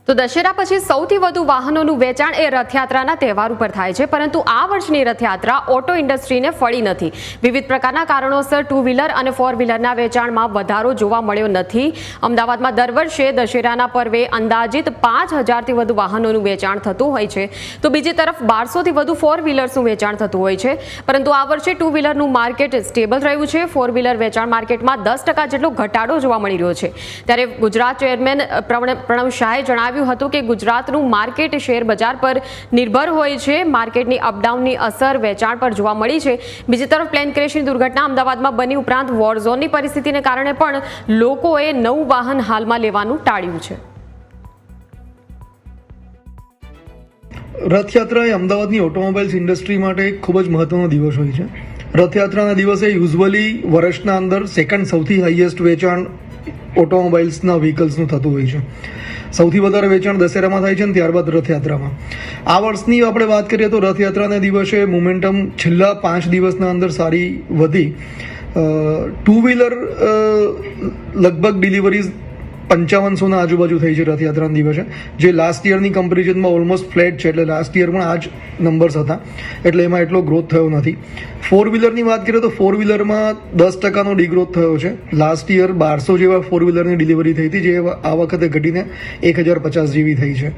તો દશેરા પછી સૌથી વધુ વાહનોનું વેચાણ એ રથયાત્રાના તહેવાર ઉપર થાય છે, પરંતુ આ વર્ષની રથયાત્રા ઓટો ઇન્ડસ્ટ્રીને ફળી નથી. વિવિધ પ્રકારના કારણોસર ટુ વ્હીલર અને ફોર વ્હીલરના વેચાણમાં વધારો જોવા મળ્યો નથી. અમદાવાદમાં દર વર્ષે દશેરાના પર્વે અંદાજિત 5000થી વધુ વાહનોનું વેચાણ થતું હોય છે, તો બીજી તરફ 1200થી વધુ ફોર વ્હીલર્સનું વેચાણ થતું હોય છે. પરંતુ આ વર્ષે ટુ વ્હીલરનું માર્કેટ સ્ટેબલ રહ્યું છે. ફોર વ્હીલર વેચાણ માર્કેટમાં 10% જેટલો ઘટાડો જોવા મળી રહ્યો છે. ત્યારે ગુજરાત ચેરમેન પ્રણવ શાહે જણાવ્યું હતું કે ગુજરાતનું માર્કેટ શેર બજાર પર નિર્ભર હોય છે. માર્કેટની અપડાઉનની અસર વેચાણ પર જોવા મળી છે. બીજી તરફ પ્લેન ક્રેશની દુર્ઘટના અમદાવાદમાં બની ઉપરાંત વોર ઝોનની પરિસ્થિતિને કારણે પણ લોકોએ નવું વાહન હાલમાં લેવાનું ટાળ્યું છે. રથયાત્રા એ અમદાવાદની ઓટોમોબાઈલ્સ ઇન્ડસ્ટ્રી માટે એક ખૂબ જ મહત્વનો દિવસ હોય છે. રથયાત્રાના દિવસે યુઝ્યુઅલી વર્ષના અંદર સેકન્ડ સૌથી હાઈએસ્ટ વેચાણ ઓટોમોબાઈલ્સના વ્હીકલ્સનું થતું હોય છે. સૌથી વધારે વેચાણ દશેરામાં થાય છે અને ત્યારબાદ રથયાત્રામાં. આ વર્ષની આપણે વાત કરીએ તો રથયાત્રાના દિવસે મોમેન્ટમ છેલ્લા 5 દિવસના અંદર સારી વધી. ટુ વ્હીલર લગભગ ડિલિવરીઝ 5500ના આજુબાજુ થઈ છે રથયાત્રાના દિવસે, જે લાસ્ટ યરની કમ્પેરિઝનમાં ઓલમોસ્ટ ફ્લેટ છે. એટલે લાસ્ટ યર પણ આ જ નંબર્સ હતા, એટલે એમાં એટલો ગ્રોથ થયો નથી. ફોર વ્હીલરની વાત કરીએ તો ફોર વ્હીલરમાં 10%નો ડિગ્રોથ થયો છે. લાસ્ટ યર 1200 જેવા ફોર વ્હીલરની ડિલિવરી થઈ હતી, જે આ વખતે ઘટીને 1050 જેવી થઈ છે.